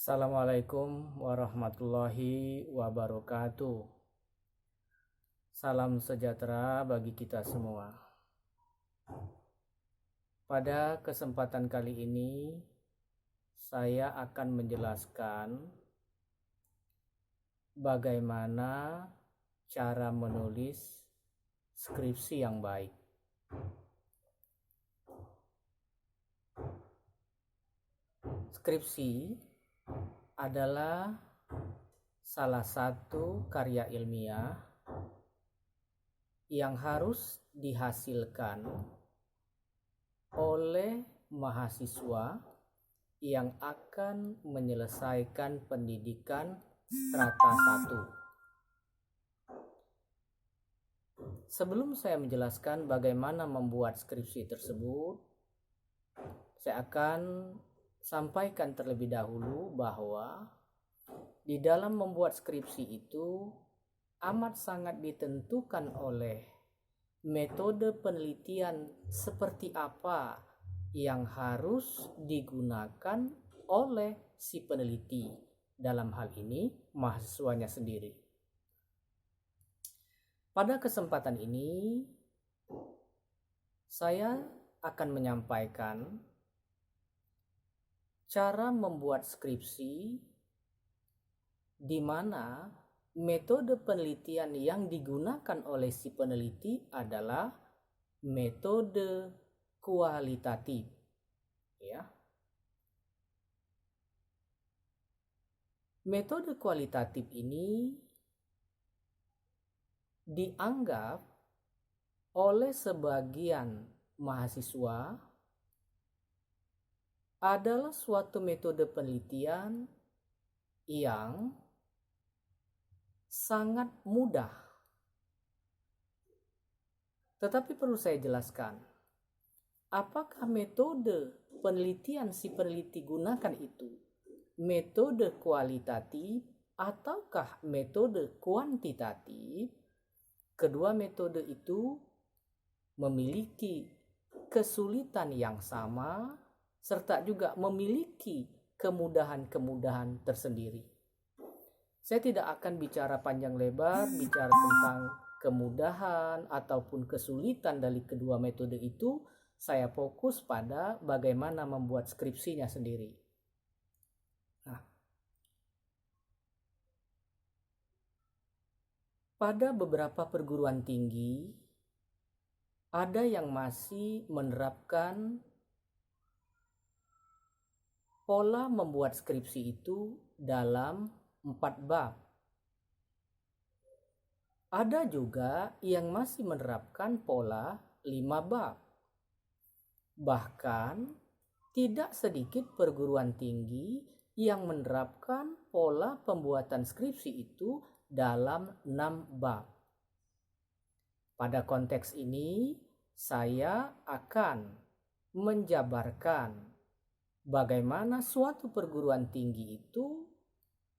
Assalamualaikum warahmatullahi wabarakatuh. Salam sejahtera bagi kita semua. Pada kesempatan kali ini, saya akan menjelaskan bagaimana cara menulis skripsi yang baik. Skripsi adalah salah satu karya ilmiah yang harus dihasilkan oleh mahasiswa yang akan menyelesaikan pendidikan strata 1. Sebelum saya menjelaskan bagaimana membuat skripsi tersebut, saya akan sampaikan terlebih dahulu bahwa di dalam membuat skripsi itu amat sangat ditentukan oleh metode penelitian seperti apa yang harus digunakan oleh si peneliti, dalam hal ini mahasiswanya sendiri. Pada kesempatan ini saya akan menyampaikan cara membuat skripsi di mana metode penelitian yang digunakan oleh si peneliti adalah metode kualitatif, ya. Metode kualitatif ini dianggap oleh sebagian mahasiswa adalah suatu metode penelitian yang sangat mudah. Tetapi perlu saya jelaskan, apakah metode penelitian si peneliti gunakan itu metode kualitatif ataukah metode kuantitatif? Kedua metode itu memiliki kesulitan yang sama serta juga memiliki kemudahan-kemudahan tersendiri. Saya tidak akan bicara panjang lebar, bicara tentang kemudahan ataupun kesulitan dari kedua metode itu. Saya fokus pada bagaimana membuat skripsinya sendiri. Nah, pada beberapa perguruan tinggi ada yang masih menerapkan pola membuat skripsi itu dalam 4 bab. Ada juga yang masih menerapkan pola 5 bab. Bahkan tidak sedikit perguruan tinggi yang menerapkan pola pembuatan skripsi itu dalam 6 bab. Pada konteks ini, saya akan menjabarkan bagaimana suatu perguruan tinggi itu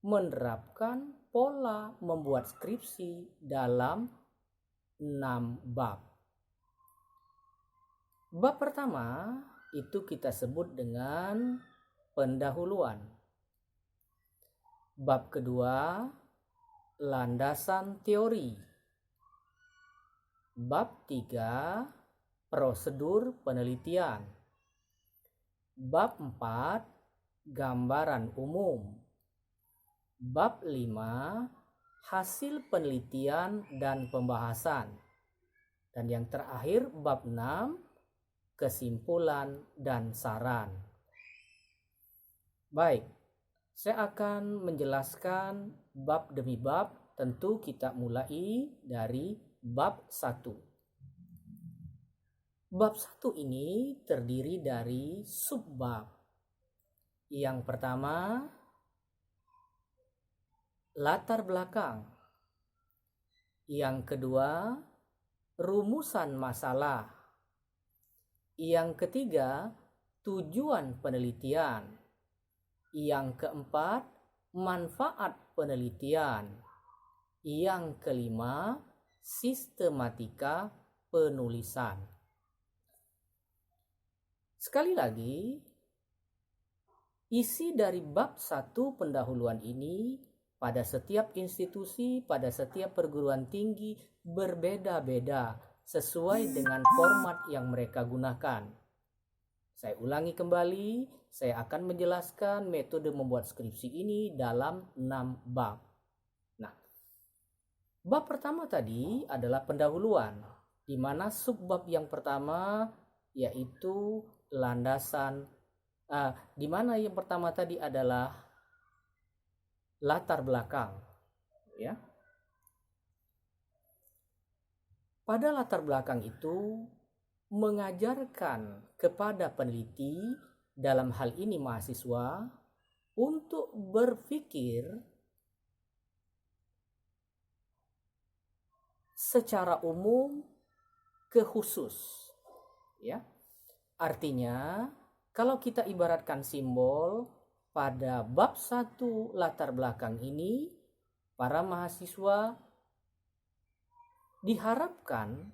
menerapkan pola membuat skripsi dalam 6 bab. Bab pertama itu kita sebut dengan pendahuluan. Bab kedua, landasan teori. Bab 3, prosedur penelitian. Bab 4, gambaran umum. Bab 5, hasil penelitian dan pembahasan. Dan yang terakhir bab 6, kesimpulan dan saran. Baik, saya akan menjelaskan bab demi bab. Tentu kita mulai dari bab 1. Bab 1 ini terdiri dari subbab. Yang pertama, latar belakang. Yang kedua, rumusan masalah. Yang ketiga, tujuan penelitian. Yang keempat, manfaat penelitian. Yang kelima, sistematika penulisan. Sekali lagi, isi dari bab 1 pendahuluan ini pada setiap institusi, pada setiap perguruan tinggi berbeda-beda sesuai dengan format yang mereka gunakan. Saya ulangi kembali, saya akan menjelaskan metode membuat skripsi ini dalam 6 bab. Nah, bab pertama tadi adalah pendahuluan, di mana subbab yang pertama yaitu landasan, di mana yang pertama tadi adalah latar belakang, ya. Pada latar belakang itu mengajarkan kepada peneliti, dalam hal ini mahasiswa, untuk berpikir secara umum ke khusus, ya. Artinya, kalau kita ibaratkan simbol pada bab 1 latar belakang ini, para mahasiswa diharapkan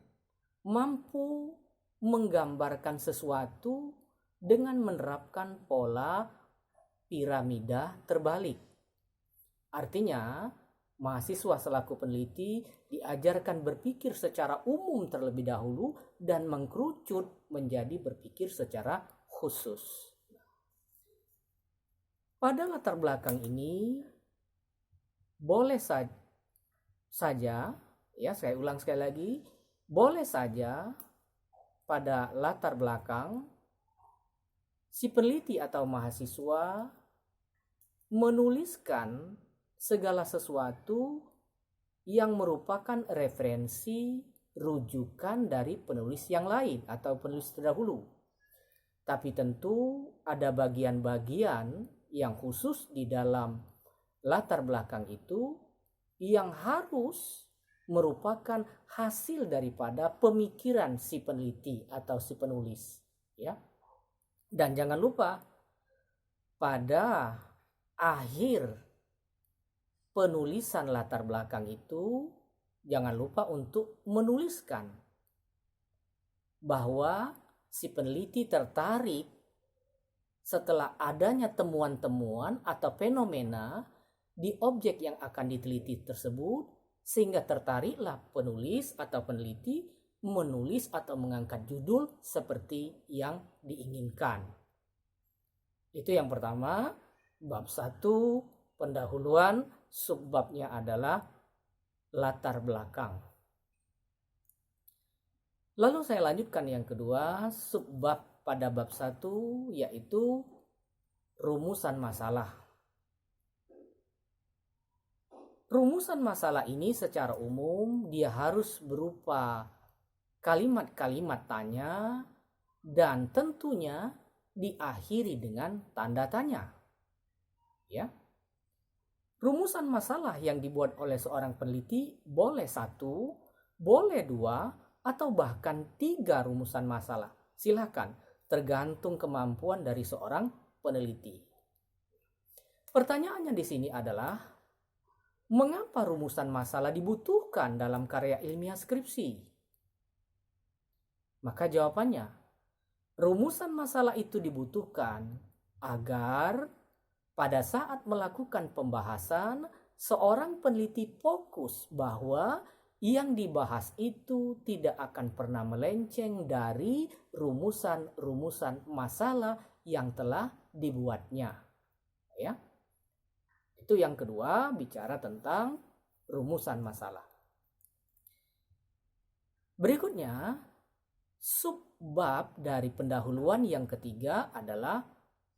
mampu menggambarkan sesuatu dengan menerapkan pola piramida terbalik. Artinya, mahasiswa selaku peneliti diajarkan berpikir secara umum terlebih dahulu dan mengkerucut menjadi berpikir secara khusus. Pada latar belakang ini boleh saja, ya saya ulang sekali lagi, boleh saja pada latar belakang si peneliti atau mahasiswa menuliskan segala sesuatu yang merupakan referensi rujukan dari penulis yang lain atau penulis terdahulu. Tapi tentu ada bagian-bagian yang khusus di dalam latar belakang itu yang harus merupakan hasil daripada pemikiran si peneliti atau si penulis, ya. Dan jangan lupa pada akhir penulisan latar belakang itu jangan lupa untuk menuliskan bahwa si peneliti tertarik setelah adanya temuan-temuan atau fenomena di objek yang akan diteliti tersebut, sehingga tertariklah penulis atau peneliti menulis atau mengangkat judul seperti yang diinginkan. Itu yang pertama, bab 1 pendahuluan, subbabnya adalah latar belakang. Lalu saya lanjutkan yang kedua, subbab pada bab 1 yaitu rumusan masalah. Rumusan masalah ini secara umum dia harus berupa kalimat-kalimat tanya dan tentunya diakhiri dengan tanda tanya. Ya. Rumusan masalah yang dibuat oleh seorang peneliti boleh 1, boleh 2, atau bahkan 3 rumusan masalah. Silakan, tergantung kemampuan dari seorang peneliti. Pertanyaannya di sini adalah, mengapa rumusan masalah dibutuhkan dalam karya ilmiah skripsi? Maka jawabannya, rumusan masalah itu dibutuhkan agar pada saat melakukan pembahasan, seorang peneliti fokus bahwa yang dibahas itu tidak akan pernah melenceng dari rumusan-rumusan masalah yang telah dibuatnya. Ya. Itu yang kedua, bicara tentang rumusan masalah. Berikutnya, subbab dari pendahuluan yang ketiga adalah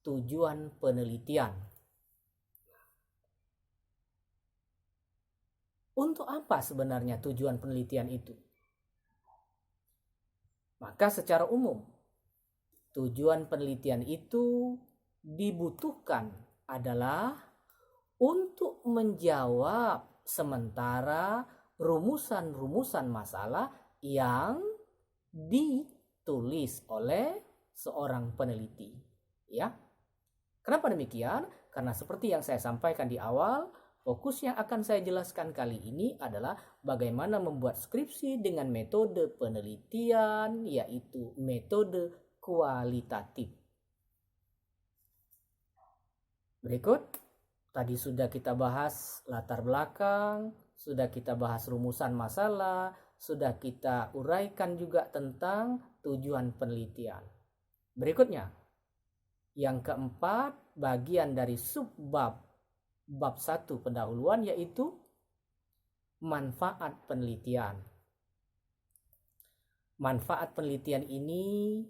tujuan penelitian. Untuk apa sebenarnya tujuan penelitian itu? Maka secara umum, tujuan penelitian itu dibutuhkan adalah untuk menjawab sementara rumusan-rumusan masalah yang ditulis oleh seorang peneliti. Ya. Kenapa demikian? Karena seperti yang saya sampaikan di awal, fokus yang akan saya jelaskan kali ini adalah bagaimana membuat skripsi dengan metode penelitian, yaitu metode kualitatif. Berikut, tadi sudah kita bahas latar belakang, sudah kita bahas rumusan masalah, sudah kita uraikan juga tentang tujuan penelitian. Berikutnya, yang keempat, bagian dari subbab bab 1 pendahuluan, yaitu manfaat penelitian. Manfaat penelitian ini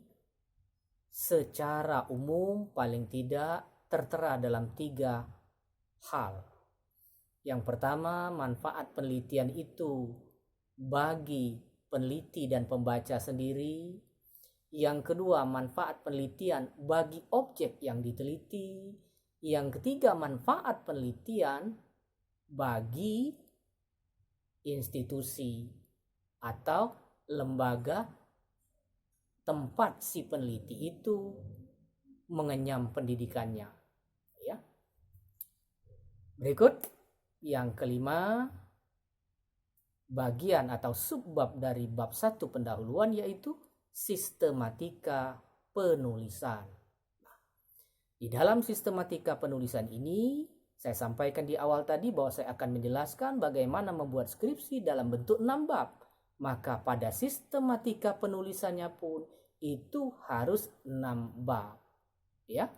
secara umum paling tidak tertera dalam 3 hal. Yang pertama, manfaat penelitian itu bagi peneliti dan pembaca sendiri. Yang kedua, manfaat penelitian bagi objek yang diteliti. Yang ketiga, manfaat penelitian bagi institusi atau lembaga tempat si peneliti itu mengenyam pendidikannya. Ya. Berikut yang kelima, bagian atau subbab dari bab 1 pendahuluan, yaitu sistematika penulisan. Di dalam sistematika penulisan ini, saya sampaikan di awal tadi bahwa saya akan menjelaskan bagaimana membuat skripsi dalam bentuk 6 bab. Maka pada sistematika penulisannya pun itu harus 6 bab. Ya.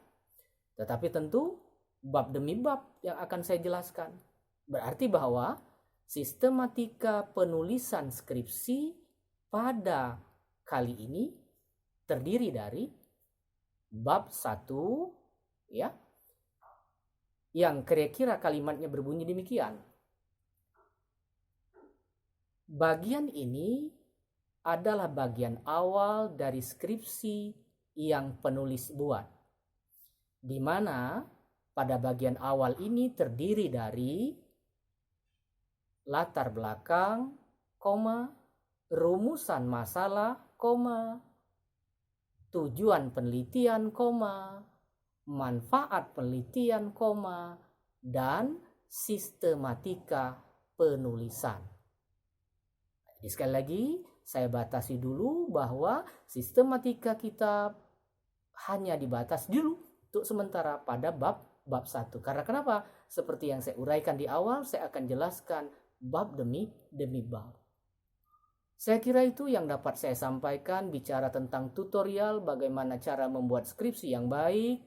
Tetapi tentu bab demi bab yang akan saya jelaskan. Berarti bahwa sistematika penulisan skripsi pada kali ini terdiri dari bab 1, ya, yang kira-kira kalimatnya berbunyi demikian. Bagian ini adalah bagian awal dari skripsi yang penulis buat, di mana pada bagian awal ini terdiri dari latar belakang, rumusan masalah, tujuan penelitian, manfaat penelitian, dan sistematika penulisan. Jadi sekali lagi saya batasi dulu bahwa sistematika kita hanya dibatas dulu untuk sementara pada bab 1. Karena kenapa? Seperti yang saya uraikan di awal, saya akan jelaskan bab demi bab. Saya kira itu yang dapat saya sampaikan bicara tentang tutorial bagaimana cara membuat skripsi yang baik.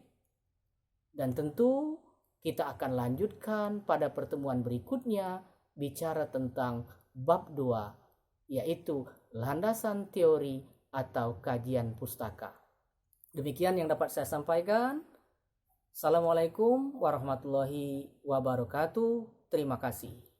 Dan tentu kita akan lanjutkan pada pertemuan berikutnya bicara tentang bab 2, yaitu landasan teori atau kajian pustaka. Demikian yang dapat saya sampaikan. Assalamualaikum warahmatullahi wabarakatuh. Terima kasih.